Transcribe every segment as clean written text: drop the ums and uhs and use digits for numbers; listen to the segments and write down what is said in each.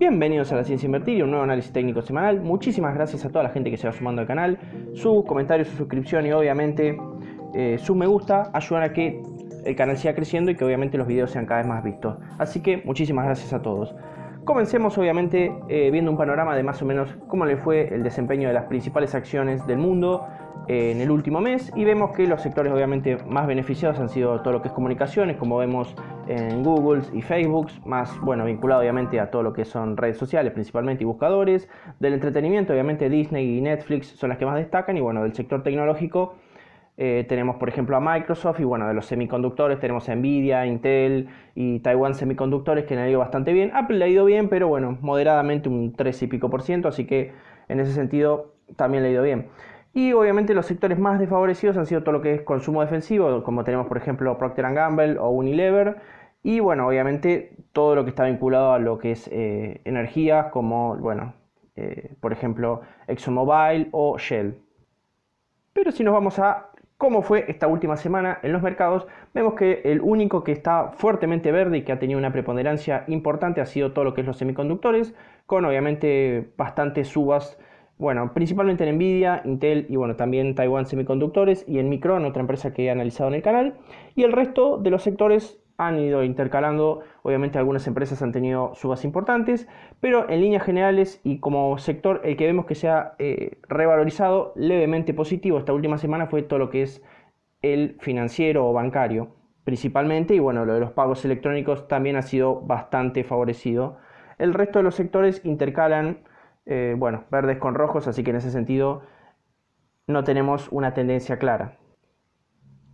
Bienvenidos a La Ciencia Invertir y un nuevo análisis técnico semanal. Muchísimas gracias a toda la gente que se va sumando al canal. Sus comentarios, su suscripción y obviamente su me gusta ayudan a que el canal siga creciendo y que obviamente los videos sean cada vez más vistos. Así que muchísimas gracias a todos. Comencemos obviamente viendo un panorama de más o menos cómo le fue el desempeño de las principales acciones del mundo en el último mes, y vemos que los sectores obviamente más beneficiados han sido todo lo que es comunicaciones, como vemos en Google y Facebook, más bueno vinculado obviamente a todo lo que son redes sociales principalmente y buscadores. Del entretenimiento obviamente Disney y Netflix son las que más destacan, y bueno, del sector tecnológico tenemos por ejemplo a Microsoft, y bueno, de los semiconductores tenemos a Nvidia, Intel y Taiwan Semiconductores, que le ha ido bastante bien. Apple le ha ido bien, pero bueno, moderadamente un 3 y pico por ciento, así que en ese sentido también le ha ido bien. Y obviamente los sectores más desfavorecidos han sido todo lo que es consumo defensivo, como tenemos por ejemplo Procter & Gamble o Unilever, y bueno, obviamente todo lo que está vinculado a lo que es energía, como bueno, por ejemplo ExxonMobil o Shell. Pero si nos vamos a cómo fue esta última semana en los mercados, vemos que el único que está fuertemente verde y que ha tenido una preponderancia importante ha sido todo lo que es los semiconductores, con obviamente bastantes subas, bueno, principalmente en Nvidia, Intel y bueno, también Taiwan Semiconductores y en Micron, otra empresa que he analizado en el canal. Y el resto de los sectores han ido intercalando, obviamente algunas empresas han tenido subas importantes, pero en líneas generales y como sector el que vemos que se ha revalorizado levemente positivo esta última semana fue todo lo que es el financiero o bancario principalmente, y bueno, lo de los pagos electrónicos también ha sido bastante favorecido. El resto de los sectores intercalan, bueno, verdes con rojos, así que en ese sentido no tenemos una tendencia clara.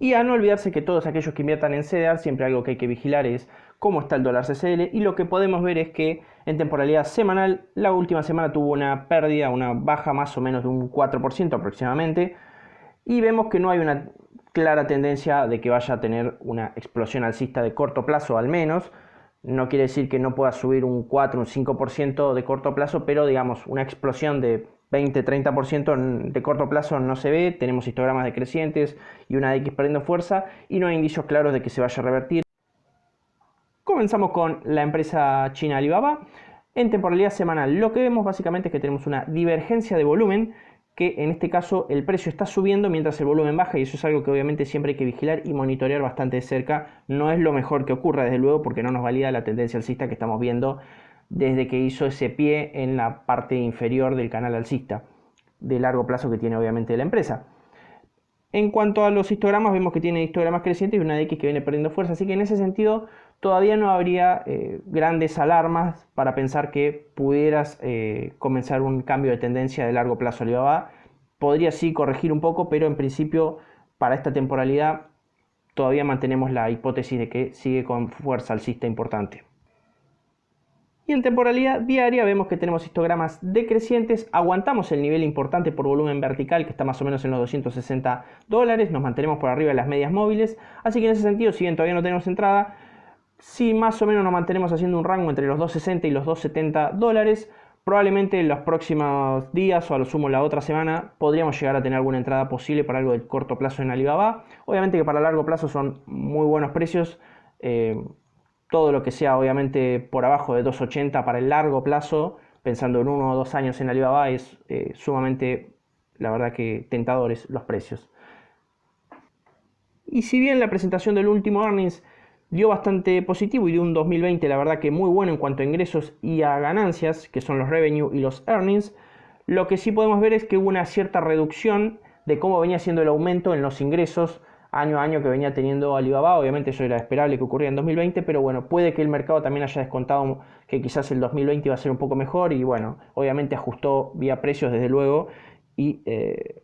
Y a no olvidarse que todos aquellos que inviertan en CEDAR, siempre algo que hay que vigilar es cómo está el dólar CCL, y lo que podemos ver es que en temporalidad semanal, la última semana tuvo una pérdida, una baja más o menos de un 4% aproximadamente, y vemos que no hay una clara tendencia de que vaya a tener una explosión alcista de corto plazo al menos. No quiere decir que no pueda subir un 4, un 5% de corto plazo, pero digamos una explosión de 20-30% de corto plazo no se ve. Tenemos histogramas decrecientes y una X perdiendo fuerza, y no hay indicios claros de que se vaya a revertir. Comenzamos con la empresa china Alibaba. En temporalidad semanal lo que vemos básicamente es que tenemos una divergencia de volumen, que en este caso el precio está subiendo mientras el volumen baja, y eso es algo que obviamente siempre hay que vigilar y monitorear bastante de cerca. No es lo mejor que ocurra desde luego, porque no nos valida la tendencia alcista que estamos viendo desde que hizo ese pie en la parte inferior del canal alcista de largo plazo que tiene obviamente la empresa. En cuanto a los histogramas, vemos que tiene histogramas crecientes y una X que viene perdiendo fuerza, así que en ese sentido todavía no habría grandes alarmas para pensar que pudieras comenzar un cambio de tendencia de largo plazo. Alibaba podría sí corregir un poco, pero en principio para esta temporalidad todavía mantenemos la hipótesis de que sigue con fuerza alcista importante. Y en temporalidad diaria vemos que tenemos histogramas decrecientes, aguantamos el nivel importante por volumen vertical que está más o menos en los $260, nos mantenemos por arriba de las medias móviles, así que en ese sentido, si bien todavía no tenemos entrada, si más o menos nos mantenemos haciendo un rango entre los $260 y los $270, probablemente en los próximos días o a lo sumo la otra semana podríamos llegar a tener alguna entrada posible para algo de corto plazo en Alibaba. Obviamente que para largo plazo son muy buenos precios. Todo lo que sea obviamente por abajo de 280 para el largo plazo, pensando en 1 o 2 años en Alibaba, es sumamente, la verdad que tentadores los precios. Y si bien la presentación del último earnings dio bastante positivo y dio un 2020 la verdad que muy bueno en cuanto a ingresos y a ganancias, que son los revenue y los earnings, lo que sí podemos ver es que hubo una cierta reducción de cómo venía siendo el aumento en los ingresos año a año que venía teniendo Alibaba. Obviamente eso era esperable que ocurriera en 2020, pero bueno, puede que el mercado también haya descontado que quizás el 2020 iba a ser un poco mejor, y bueno, obviamente ajustó vía precios desde luego, y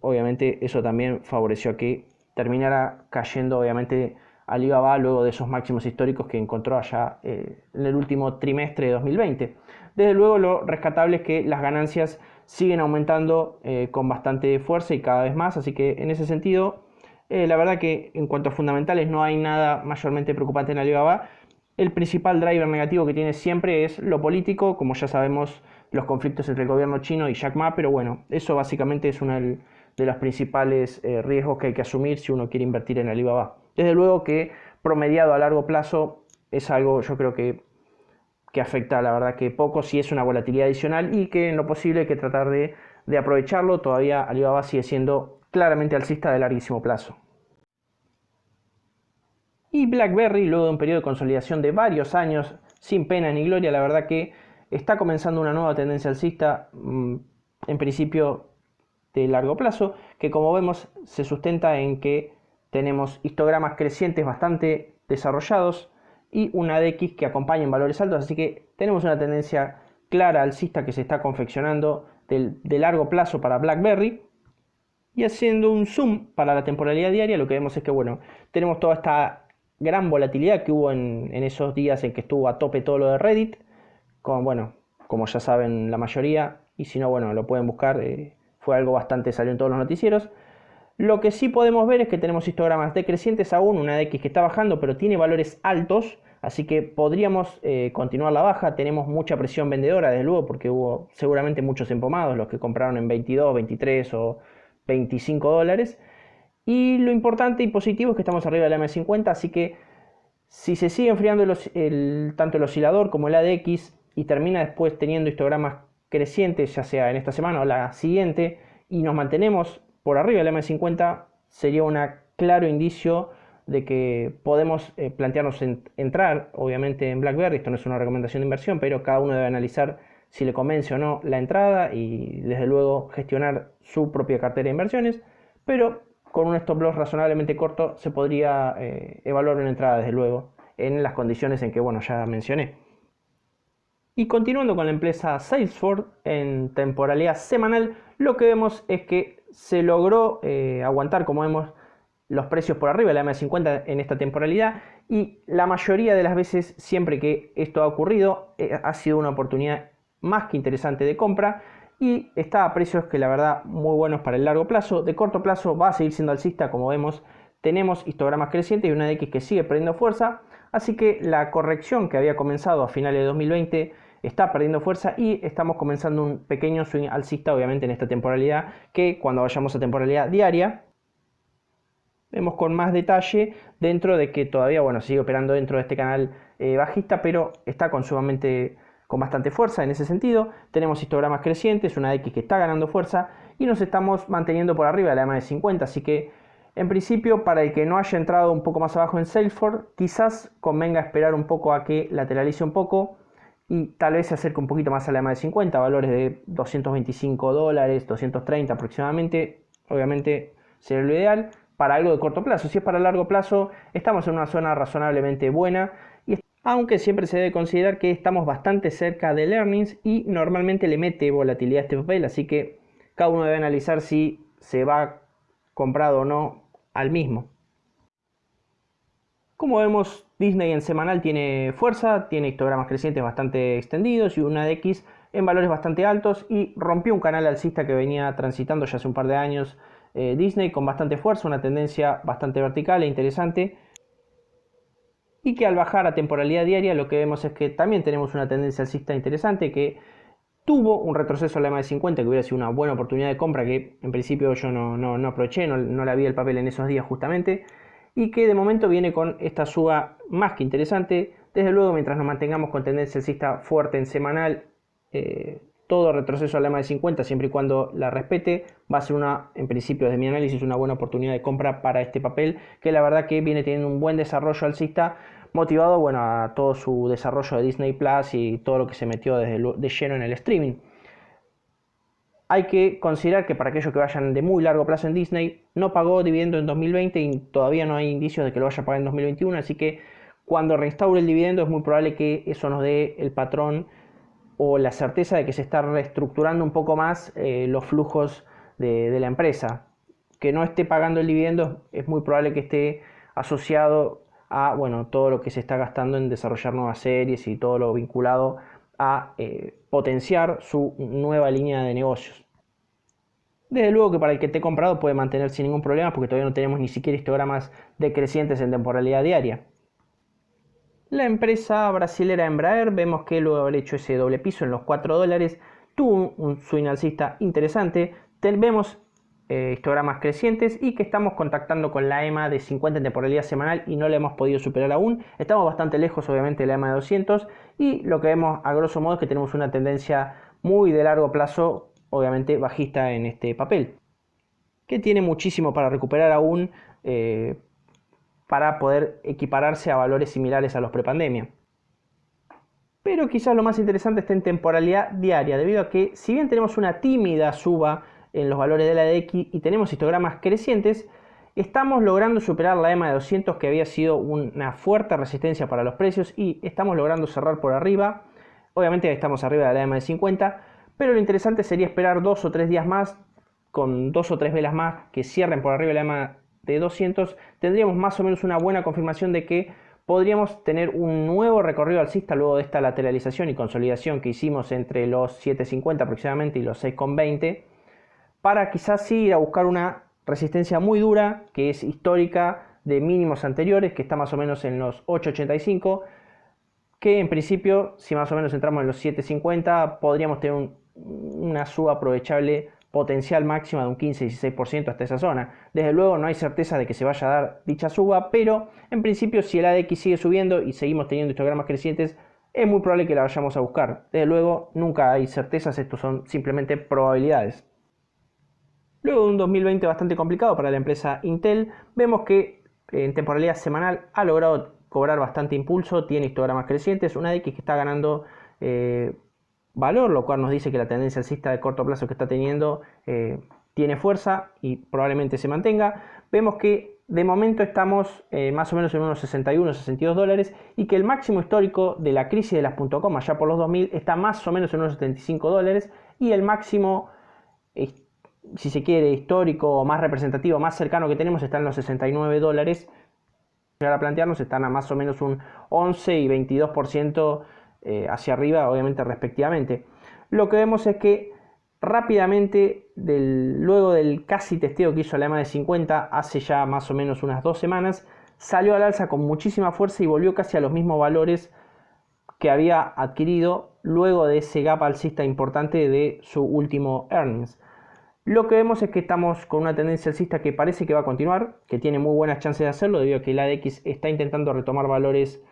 obviamente eso también favoreció a que terminara cayendo obviamente Alibaba luego de esos máximos históricos que encontró allá en el último trimestre de 2020. Desde luego lo rescatable es que las ganancias siguen aumentando con bastante fuerza y cada vez más, así que en ese sentido la verdad que en cuanto a fundamentales no hay nada mayormente preocupante en Alibaba. El principal driver negativo que tiene siempre es lo político, como ya sabemos, los conflictos entre el gobierno chino y Jack Ma, pero bueno, eso básicamente es uno de los principales riesgos que hay que asumir si uno quiere invertir en Alibaba. Desde luego que promediado a largo plazo es algo, yo creo que que afecta la verdad que poco, si es una volatilidad adicional y que en lo posible hay que tratar de aprovecharlo. Todavía Alibaba sigue siendo claramente alcista de larguísimo plazo. Y BlackBerry, luego de un periodo de consolidación de varios años, sin pena ni gloria, la verdad que está comenzando una nueva tendencia alcista, en principio de largo plazo, que como vemos se sustenta en que tenemos histogramas crecientes bastante desarrollados y una DX que acompaña en valores altos, así que tenemos una tendencia clara alcista que se está confeccionando de largo plazo para BlackBerry. Y haciendo un zoom para la temporalidad diaria, lo que vemos es que bueno, tenemos toda esta gran volatilidad que hubo en esos días en que estuvo a tope todo lo de Reddit, bueno, como ya saben la mayoría, y si no, bueno, lo pueden buscar, fue algo bastante, salió en todos los noticieros. Lo que sí podemos ver es que tenemos histogramas decrecientes aún, una DX que está bajando, pero tiene valores altos, así que podríamos continuar la baja. Tenemos mucha presión vendedora, desde luego, porque hubo seguramente muchos empomados, los que compraron en 22, 23 o 25 dólares. Y lo importante y positivo es que estamos arriba de la M50, así que si se sigue enfriando tanto el oscilador como el ADX y termina después teniendo histogramas crecientes, ya sea en esta semana o la siguiente, y nos mantenemos por arriba de la M50, sería un claro indicio de que podemos plantearnos entrar, obviamente, en BlackBerry. Esto no es una recomendación de inversión, pero cada uno debe analizar si le convence o no la entrada y desde luego gestionar su propia cartera de inversiones, pero con un stop loss razonablemente corto se podría evaluar una entrada, desde luego, en las condiciones en que, bueno, ya mencioné. Y continuando con la empresa Salesforce, en temporalidad semanal, lo que vemos es que se logró aguantar, como vemos, los precios por arriba de la M50 en esta temporalidad, y la mayoría de las veces, siempre que esto ha ocurrido, ha sido una oportunidad más que interesante de compra, y está a precios que la verdad muy buenos para el largo plazo. De corto plazo va a seguir siendo alcista, como vemos, tenemos histogramas crecientes y una DX que sigue perdiendo fuerza, así que la corrección que había comenzado a finales de 2020 está perdiendo fuerza y estamos comenzando un pequeño swing alcista, obviamente, en esta temporalidad, que cuando vayamos a temporalidad diaria vemos con más detalle, dentro de que todavía, bueno, sigue operando dentro de este canal bajista, pero está con bastante fuerza en ese sentido. Tenemos histogramas crecientes, una X que está ganando fuerza y nos estamos manteniendo por arriba de la EMA de 50, así que en principio, para el que no haya entrado un poco más abajo en Salesforce, quizás convenga esperar un poco a que lateralice un poco y tal vez se acerque un poquito más a la EMA de 50, valores de 225 dólares, 230 aproximadamente. Obviamente sería lo ideal para algo de corto plazo. Si es para largo plazo, estamos en una zona razonablemente buena, aunque siempre se debe considerar que estamos bastante cerca del earnings y normalmente le mete volatilidad a este papel, así que cada uno debe analizar si se va comprado o no al mismo. Como vemos, Disney en semanal tiene fuerza, tiene histogramas crecientes bastante extendidos y una DX en valores bastante altos, y rompió un canal alcista que venía transitando ya hace un par de años Disney con bastante fuerza, una tendencia bastante vertical e interesante, y que al bajar a temporalidad diaria lo que vemos es que también tenemos una tendencia alcista interesante, que tuvo un retroceso a la EMA de 50, que hubiera sido una buena oportunidad de compra, que en principio yo no aproveché, no la vi el papel en esos días justamente, y que de momento viene con esta suba más que interesante. Desde luego, mientras nos mantengamos con tendencia alcista fuerte en semanal, todo retroceso a la EMA de 50, siempre y cuando la respete, va a ser en principio desde mi análisis, una buena oportunidad de compra para este papel, que la verdad que viene teniendo un buen desarrollo alcista, motivado, bueno, a todo su desarrollo de Disney Plus y todo lo que se metió de lleno en el streaming. Hay que considerar que para aquellos que vayan de muy largo plazo en Disney, no pagó dividendo en 2020 y todavía no hay indicios de que lo vaya a pagar en 2021, así que cuando reinstaure el dividendo es muy probable que eso nos dé el patrón o la certeza de que se está reestructurando un poco más los flujos de la empresa. Que no esté pagando el dividendo es muy probable que esté asociado a, bueno, todo lo que se está gastando en desarrollar nuevas series y todo lo vinculado a potenciar su nueva línea de negocios. Desde luego que para el que esté comprado puede mantener sin ningún problema, porque todavía no tenemos ni siquiera histogramas decrecientes en temporalidad diaria. La empresa brasilera Embraer, vemos que luego de haber hecho ese doble piso en los $4, tuvo un swing alcista interesante. Vemos histogramas crecientes y que estamos contactando con la EMA de 50 en temporalidad semanal y no la hemos podido superar aún. Estamos bastante lejos obviamente de la EMA de 200 y lo que vemos a grosso modo es que tenemos una tendencia muy de largo plazo, obviamente bajista en este papel, que tiene muchísimo para recuperar aún para poder equipararse a valores similares a los prepandemia. Pero quizás lo más interesante está en temporalidad diaria, debido a que si bien tenemos una tímida suba en los valores de la DX y tenemos histogramas crecientes, estamos logrando superar la EMA de 200, que había sido una fuerte resistencia para los precios, y estamos logrando cerrar por arriba. Obviamente estamos arriba de la EMA de 50, pero lo interesante sería esperar 2 o 3 días más, con 2 o 3 velas más que cierren por arriba de la EMA de 200, tendríamos más o menos una buena confirmación de que podríamos tener un nuevo recorrido alcista luego de esta lateralización y consolidación que hicimos entre los 7.50 aproximadamente y los 6.20, para quizás sí ir a buscar una resistencia muy dura, que es histórica de mínimos anteriores, que está más o menos en los 8.85, que en principio, si más o menos entramos en los 7.50, podríamos tener una suba aprovechable potencial máxima de un 15-16% hasta esa zona. Desde luego no hay certeza de que se vaya a dar dicha suba, pero en principio si el ADX sigue subiendo y seguimos teniendo histogramas crecientes, es muy probable que la vayamos a buscar. Desde luego nunca hay certezas, estos son simplemente probabilidades. Luego de un 2020 bastante complicado para la empresa Intel, vemos que en temporalidad semanal ha logrado cobrar bastante impulso, tiene histogramas crecientes, una ADX que está ganando valor, lo cual nos dice que la tendencia alcista de corto plazo que está teniendo tiene fuerza y probablemente se mantenga. Vemos que de momento estamos más o menos en unos 61, 62 dólares y que el máximo histórico de la crisis de las .com allá por los 2000 está más o menos en unos 75 dólares y el máximo, si se quiere, histórico o más representativo, más cercano que tenemos está en los 69 dólares. Llegar a plantearnos están a más o menos un 11 y 22% hacia arriba, obviamente respectivamente. Lo que vemos es que rápidamente, luego del casi testeo que hizo la EMA de 50 hace ya más o menos unas 2 semanas, salió al alza con muchísima fuerza y volvió casi a los mismos valores que había adquirido luego de ese gap alcista importante de su último earnings. Lo que vemos es que estamos con una tendencia alcista que parece que va a continuar, que tiene muy buenas chances de hacerlo debido a que el ADX está intentando retomar valores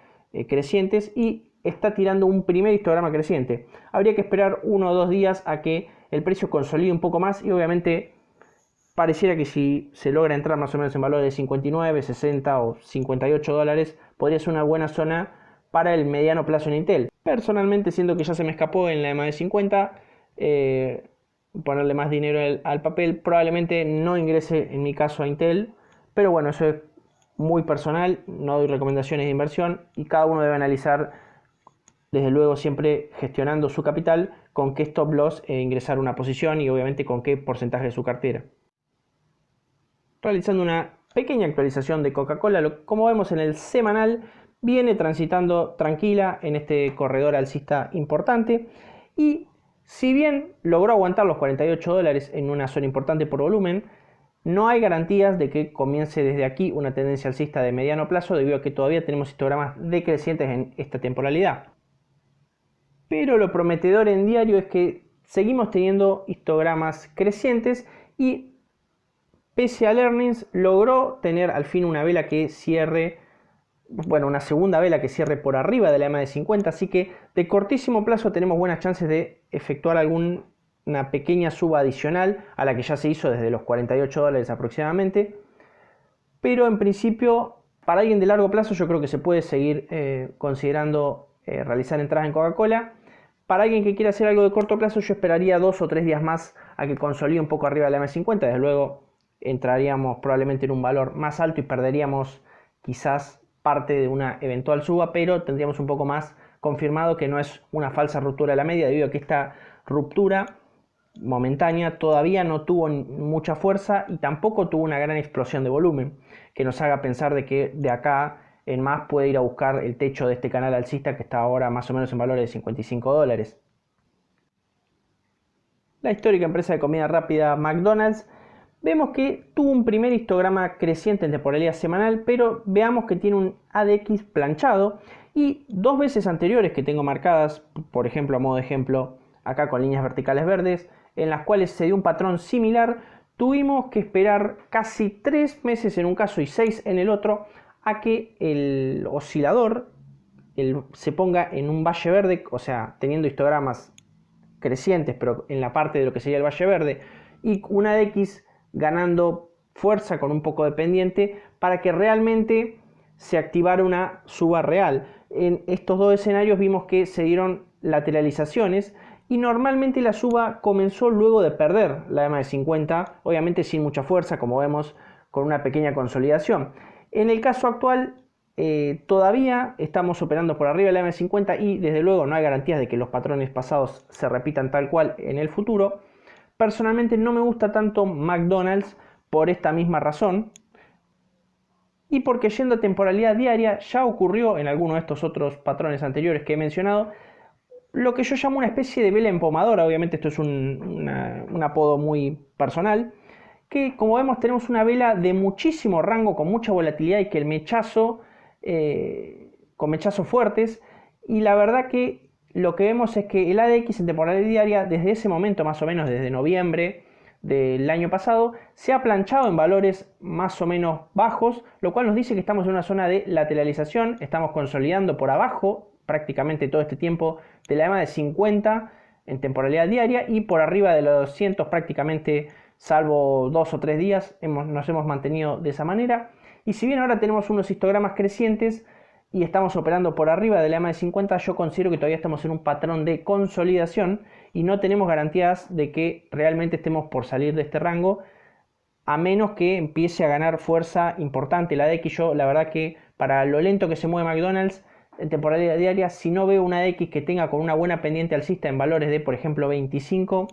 crecientes y está tirando un primer histograma creciente. Habría que esperar 1 o 2 días a que el precio consolide un poco más y obviamente pareciera que si se logra entrar más o menos en valores de 59, 60 o 58 dólares podría ser una buena zona para el mediano plazo en Intel. Personalmente siento que ya se me escapó en la EMA de 50, ponerle más dinero al papel, probablemente no ingrese en mi caso a Intel, pero bueno, eso es muy personal, no doy recomendaciones de inversión y cada uno debe analizar, desde luego siempre gestionando su capital, con qué stop loss ingresar una posición y obviamente con qué porcentaje de su cartera. Realizando una pequeña actualización de Coca-Cola, como vemos en el semanal, viene transitando tranquila en este corredor alcista importante y si bien logró aguantar los 48 dólares en una zona importante por volumen, no hay garantías de que comience desde aquí una tendencia alcista de mediano plazo debido a que todavía tenemos histogramas decrecientes en esta temporalidad. Pero lo prometedor en diario es que seguimos teniendo histogramas crecientes y pese al earnings logró tener al fin una vela que cierre, bueno, una segunda vela que cierre por arriba de la EMA de 50, así que de cortísimo plazo tenemos buenas chances de efectuar alguna pequeña suba adicional a la que ya se hizo desde los 48 dólares aproximadamente, pero en principio para alguien de largo plazo yo creo que se puede seguir considerando realizar entradas en Coca-Cola. Para alguien que quiera hacer algo de corto plazo yo esperaría 2 o 3 días más a que consolide un poco arriba de la EMA de 50, desde luego entraríamos probablemente en un valor más alto y perderíamos quizás parte de una eventual suba, pero tendríamos un poco más confirmado que no es una falsa ruptura de la media debido a que esta ruptura momentánea todavía no tuvo mucha fuerza y tampoco tuvo una gran explosión de volumen que nos haga pensar de que de acá en más puede ir a buscar el techo de este canal alcista que está ahora más o menos en valores de 55 dólares. La histórica empresa de comida rápida McDonald's, vemos que tuvo un primer histograma creciente en temporalidad semanal, pero veamos que tiene un ADX planchado y 2 veces anteriores que tengo marcadas, por ejemplo, a modo de ejemplo, acá con líneas verticales verdes, en las cuales se dio un patrón similar, tuvimos que esperar casi 3 meses en un caso y 6 en el otro a que el oscilador se ponga en un valle verde, o sea, teniendo histogramas crecientes, pero en la parte de lo que sería el valle verde, y una X ganando fuerza con un poco de pendiente para que realmente se activara una suba real. En estos dos escenarios vimos que se dieron lateralizaciones y normalmente la suba comenzó luego de perder la EMA de 50, obviamente sin mucha fuerza, como vemos, con una pequeña consolidación. En el caso actual todavía estamos operando por arriba de la EMA de 50 y desde luego no hay garantías de que los patrones pasados se repitan tal cual en el futuro. Personalmente no me gusta tanto McDonald's por esta misma razón y porque yendo a temporalidad diaria ya ocurrió en alguno de estos otros patrones anteriores que he mencionado lo que yo llamo una especie de vela empomadora. Obviamente esto es un apodo muy personal, que como vemos tenemos una vela de muchísimo rango con mucha volatilidad y que el mechazo con mechazos fuertes, y la verdad que lo que vemos es que el ADX en temporalidad diaria desde ese momento, más o menos desde noviembre del año pasado, se ha planchado en valores más o menos bajos, lo cual nos dice que estamos en una zona de lateralización, estamos consolidando por abajo prácticamente todo este tiempo de la EMA de 50 en temporalidad diaria y por arriba de los 200 prácticamente, salvo 2 o 3 días nos hemos mantenido de esa manera. Y si bien ahora tenemos unos histogramas crecientes y estamos operando por arriba de la EMA de 50, yo considero que todavía estamos en un patrón de consolidación y no tenemos garantías de que realmente estemos por salir de este rango, a menos que empiece a ganar fuerza importante la DX. Yo la verdad que para lo lento que se mueve McDonald's en temporalidad diaria, si no veo una DX que tenga con una buena pendiente alcista en valores de por ejemplo 25,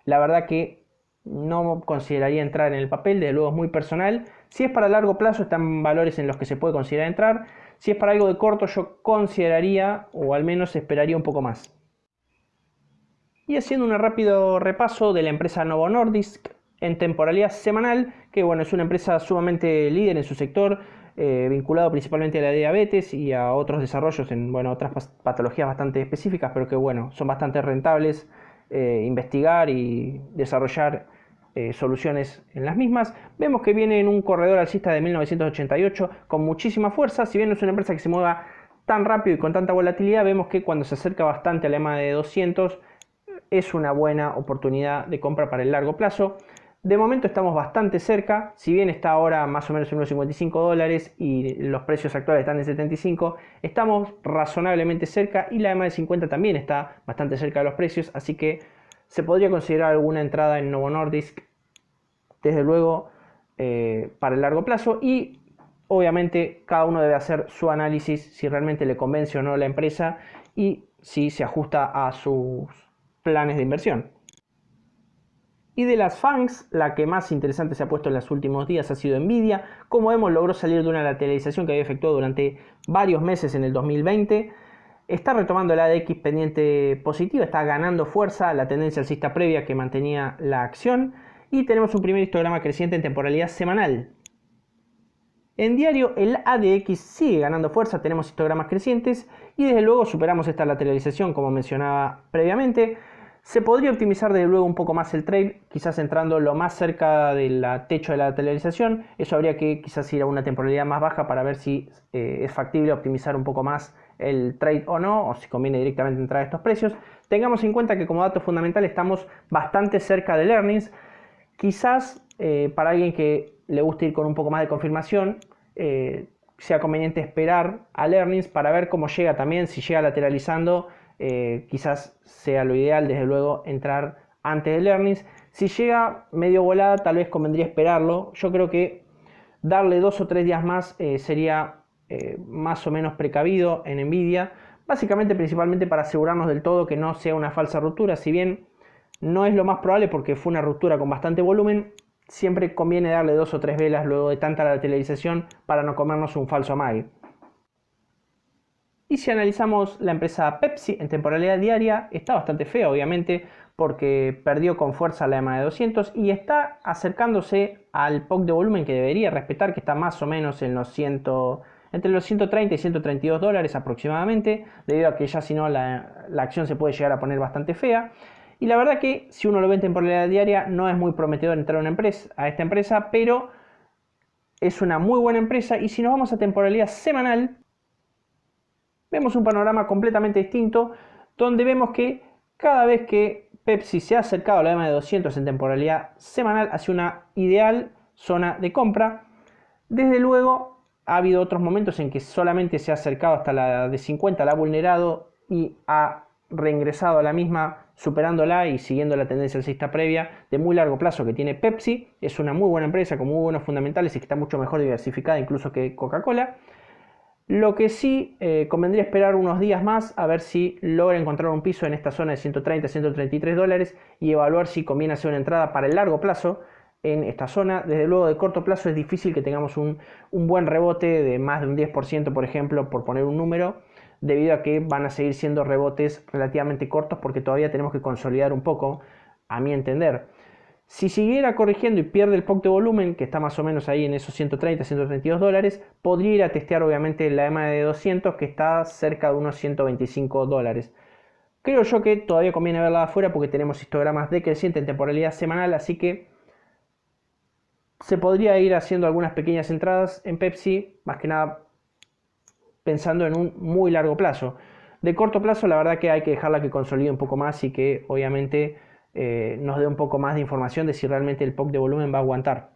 la verdad que no consideraría entrar en el papel. De luego es muy personal. Si es para largo plazo están valores en los que se puede considerar entrar. Si es para algo de corto yo consideraría o al menos esperaría un poco más. Y haciendo un rápido repaso de la empresa Novo Nordisk en temporalidad semanal, que bueno, es una empresa sumamente líder en su sector, vinculado principalmente a la diabetes y a otros desarrollos en otras patologías bastante específicas, pero que bueno, son bastante rentables investigar y desarrollar soluciones en las mismas. Vemos que viene en un corredor alcista de 1988 con muchísima fuerza. Si bien no es una empresa que se mueva tan rápido y con tanta volatilidad, vemos que cuando se acerca bastante a la EMA de 200 es una buena oportunidad de compra para el largo plazo. De momento estamos bastante cerca, si bien está ahora más o menos en unos $55 y los precios actuales están en 75, estamos razonablemente cerca y la EMA de 50 también está bastante cerca de los precios, así que se podría considerar alguna entrada en Novo Nordisk, desde luego, para el largo plazo. Y obviamente cada uno debe hacer su análisis si realmente le convence o no la empresa y si se ajusta a sus planes de inversión. Y de las FANGs, la que más interesante se ha puesto en los últimos días ha sido Nvidia. Como vemos, logró salir de una lateralización que había efectuado durante varios meses en el 2020. Está retomando la ADX pendiente positiva, está ganando fuerza la tendencia alcista previa que mantenía la acción. Y tenemos un primer histograma creciente en temporalidad semanal. En diario el ADX sigue ganando fuerza, tenemos histogramas crecientes y desde luego superamos esta lateralización como mencionaba previamente. Se podría optimizar desde luego un poco más el trade, quizás entrando lo más cerca del techo de la lateralización. Eso habría que quizás ir a una temporalidad más baja para ver si es factible optimizar un poco más el trade o no, o si conviene directamente entrar a estos precios. Tengamos en cuenta que como dato fundamental estamos bastante cerca del earnings. Quizás para alguien que le guste ir con un poco más de confirmación, sea conveniente esperar al earnings para ver cómo llega también. Si llega lateralizando, quizás sea lo ideal desde luego entrar antes del earnings. Si llega medio volada tal vez convendría esperarlo. Yo creo que darle 2 o 3 días más sería más o menos precavido en Nvidia, básicamente principalmente para asegurarnos del todo que no sea una falsa ruptura. Si bien no es lo más probable porque fue una ruptura con bastante volumen, siempre conviene darle 2 o 3 velas luego de tanta lateralización para no comernos un falso amague. Y si analizamos la empresa Pepsi en temporalidad diaria, está bastante fea obviamente porque perdió con fuerza la EMA de 200 y está acercándose al POC de volumen que debería respetar, que está más o menos en los entre los 130 y 132 dólares aproximadamente, debido a que ya si no la acción se puede llegar a poner bastante fea. Y la verdad que si uno lo ve en temporalidad diaria no es muy prometedor entrar a esta empresa, pero es una muy buena empresa. Y si nos vamos a temporalidad semanal, vemos un panorama completamente distinto, donde vemos que cada vez que Pepsi se ha acercado a la EMA de 200 en temporalidad semanal hacia una ideal zona de compra. Desde luego ha habido otros momentos en que solamente se ha acercado hasta la de 50, la ha vulnerado y ha reingresado a la misma, superándola y siguiendo la tendencia alcista previa de muy largo plazo que tiene Pepsi. Es una muy buena empresa con muy buenos fundamentales y que está mucho mejor diversificada incluso que Coca-Cola. Lo que sí convendría esperar unos días más a ver si logra encontrar un piso en esta zona de 130, 133 dólares y evaluar si conviene hacer una entrada para el largo plazo en esta zona. Desde luego de corto plazo es difícil que tengamos un buen rebote de más de un 10%, por ejemplo, por poner un número, debido a que van a seguir siendo rebotes relativamente cortos porque todavía tenemos que consolidar un poco, a mi entender. Si siguiera corrigiendo y pierde el POC de volumen, que está más o menos ahí en esos 130, 132 dólares, podría ir a testear obviamente la EMA de 200 que está cerca de unos 125 dólares. Creo yo que todavía conviene verla de afuera porque tenemos histogramas decrecientes en temporalidad semanal, así que se podría ir haciendo algunas pequeñas entradas en Pepsi, más que nada pensando en un muy largo plazo. De corto plazo la verdad que hay que dejarla que consolide un poco más y que obviamente nos dé un poco más de información de si realmente el POC de volumen va a aguantar.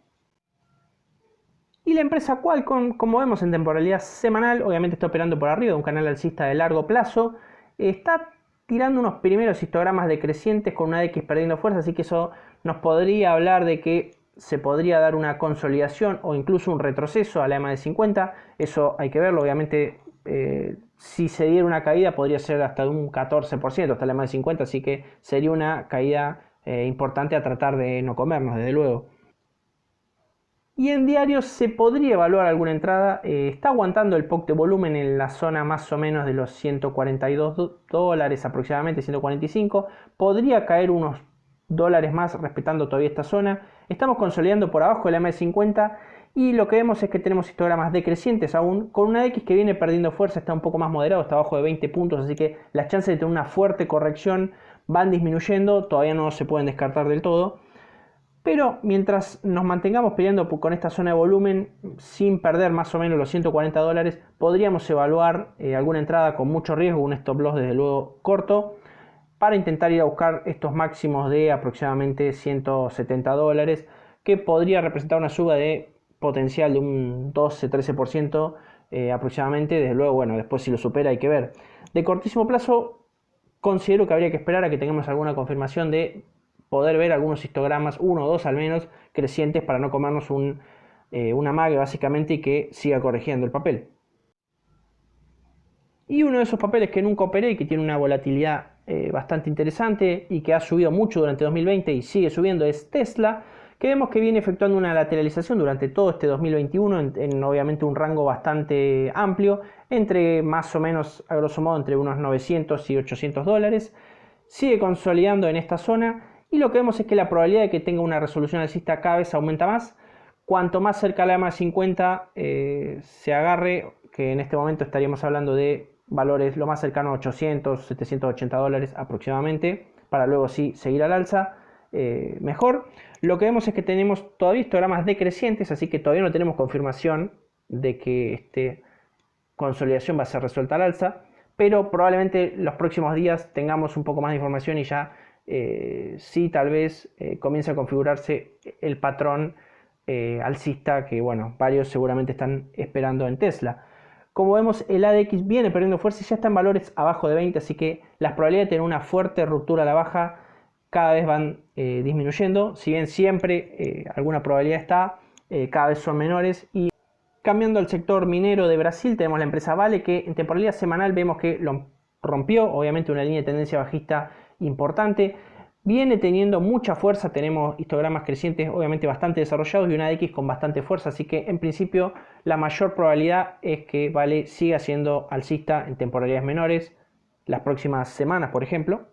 Y la empresa Qualcomm, como vemos en temporalidad semanal, obviamente está operando por arriba de un canal alcista de largo plazo, está tirando unos primeros histogramas decrecientes con una X perdiendo fuerza, así que eso nos podría hablar de que se podría dar una consolidación o incluso un retroceso a la EMA de 50. Eso hay que verlo, obviamente si se diera una caída podría ser hasta de un 14% hasta la EMA de 50, así que sería una caída importante a tratar de no comernos, desde luego. Y en diarios se podría evaluar alguna entrada, está aguantando el POC de volumen en la zona más o menos de los 142 dólares aproximadamente, 145, podría caer unos dólares más respetando todavía esta zona. Estamos consolidando por abajo de la M50 y lo que vemos es que tenemos histogramas decrecientes aún, con una X que viene perdiendo fuerza, está un poco más moderado, está abajo de 20 puntos, así que las chances de tener una fuerte corrección van disminuyendo, todavía no se pueden descartar del todo. Pero mientras nos mantengamos peleando con esta zona de volumen sin perder más o menos los 140 dólares, podríamos evaluar alguna entrada con mucho riesgo, un stop loss desde luego corto, para intentar ir a buscar estos máximos de aproximadamente 170 dólares, que podría representar una suba de potencial de un 12-13% aproximadamente. Desde luego, bueno, después si lo supera hay que ver. De cortísimo plazo, considero que habría que esperar a que tengamos alguna confirmación de poder ver algunos histogramas, uno o dos al menos, crecientes para no comernos una amague básicamente y que siga corrigiendo el papel. Y uno de esos papeles que nunca operé y que tiene una volatilidad bastante interesante y que ha subido mucho durante 2020 y sigue subiendo es Tesla, que vemos que viene efectuando una lateralización durante todo este 2021 en obviamente un rango bastante amplio, entre más o menos, a grosso modo, entre unos 900 y 800 dólares. Sigue consolidando en esta zona. Y lo que vemos es que la probabilidad de que tenga una resolución alcista cada vez aumenta más. Cuanto más cerca a la EMA 50 se agarre, que en este momento estaríamos hablando de valores lo más cercano a 800, 780 dólares aproximadamente, para luego sí seguir al alza, mejor. Lo que vemos es que tenemos todavía histogramas decrecientes, así que todavía no tenemos confirmación de que esta consolidación va a ser resuelta al alza, pero probablemente los próximos días tengamos un poco más de información y ya sí tal vez comienza a configurarse el patrón alcista que bueno, varios seguramente están esperando en Tesla. Como vemos, el ADX viene perdiendo fuerza y ya está en valores abajo de 20, así que las probabilidades de tener una fuerte ruptura a la baja cada vez van disminuyendo. Si bien siempre alguna probabilidad está, cada vez son menores. Y cambiando al sector minero de Brasil, tenemos la empresa Vale, que en temporalidad semanal vemos que lo rompió, obviamente una línea de tendencia bajista importante, viene teniendo mucha fuerza, tenemos histogramas crecientes obviamente bastante desarrollados y una X con bastante fuerza, así que en principio la mayor probabilidad es que Vale siga siendo alcista en temporalidades menores las próximas semanas, por ejemplo.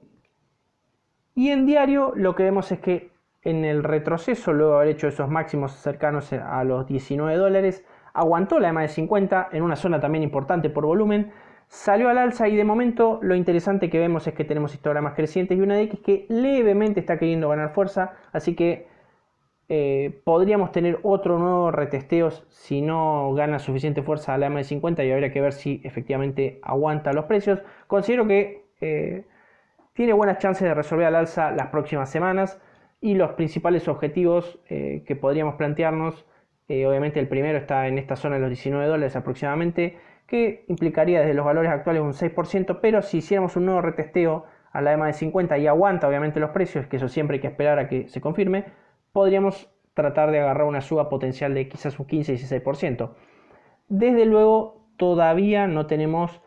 Y en diario lo que vemos es que en el retroceso, luego de haber hecho esos máximos cercanos a los 19 dólares, aguantó la EMA de 50 en una zona también importante por volumen. salió al alza y de momento lo interesante que vemos es que tenemos histogramas crecientes y una DX que levemente está queriendo ganar fuerza, así que podríamos tener otro nuevo retesteo si no gana suficiente fuerza a la EMA de 50 y habría que ver si efectivamente aguanta los precios. Considero que tiene buenas chances de resolver al alza las próximas semanas y los principales objetivos que podríamos plantearnos, obviamente el primero está en esta zona de los $19 aproximadamente, que implicaría desde los valores actuales un 6%, pero si hiciéramos un nuevo retesteo a la EMA de 50 y aguanta obviamente los precios, que eso siempre hay que esperar a que se confirme, podríamos tratar de agarrar una suba potencial de quizás un 15-16%. Desde luego todavía no tenemos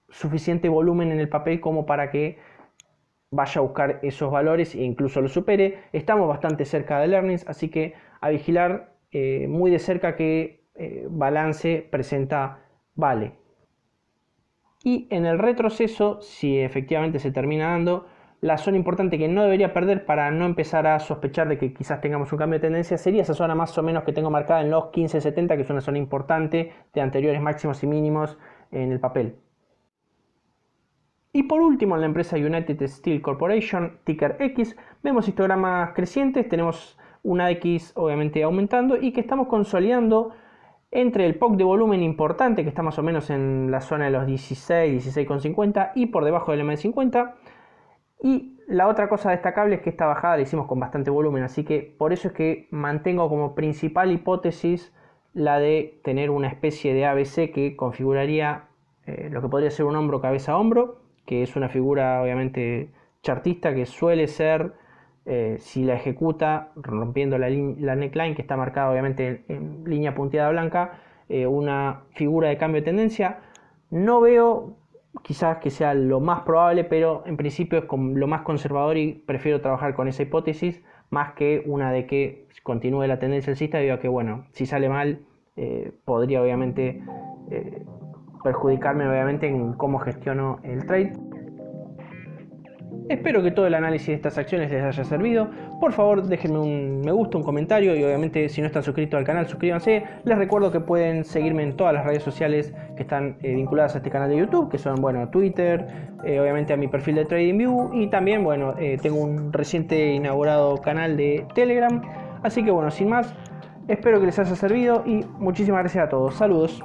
suficiente volumen en el papel como para que vaya a buscar esos valores e incluso lo supere. Estamos bastante cerca del earnings, así que a vigilar muy de cerca qué balance presenta Vale. Y en el retroceso, si efectivamente se termina dando, la zona importante que no debería perder para no empezar a sospechar de que quizás tengamos un cambio de tendencia sería esa zona más o menos que tengo marcada en los 15.70, que es una zona importante de anteriores máximos y mínimos en el papel. Y por último, en la empresa United Steel Corporation, ticker X, vemos histogramas crecientes, tenemos una X obviamente aumentando y que estamos consolidando entre el POC de volumen importante, que está más o menos en la zona de los 16, 16,50 y por debajo del M50. Y la otra cosa destacable es que esta bajada la hicimos con bastante volumen, así que por eso es que mantengo como principal hipótesis la de tener una especie de ABC que configuraría lo que podría ser un hombro cabeza a hombro, que es una figura obviamente chartista que suele ser, si la ejecuta rompiendo la neckline que está marcada obviamente en línea punteada blanca, una figura de cambio de tendencia. No veo quizás que sea lo más probable, pero en principio es lo más conservador y prefiero trabajar con esa hipótesis más que una de que continúe la tendencia alcista, debido a que bueno, si sale mal podría obviamente perjudicarme obviamente en cómo gestiono el trade. Espero que todo el análisis de estas acciones les haya servido. Por favor, déjenme un me gusta, un comentario y obviamente si no están suscritos al canal, suscríbanse. Les recuerdo que pueden seguirme en todas las redes sociales que están vinculadas a este canal de YouTube, que son, bueno, Twitter, obviamente a mi perfil de TradingView y también, bueno, tengo un reciente inaugurado canal de Telegram. Así que, bueno, sin más, espero que les haya servido y muchísimas gracias a todos. Saludos.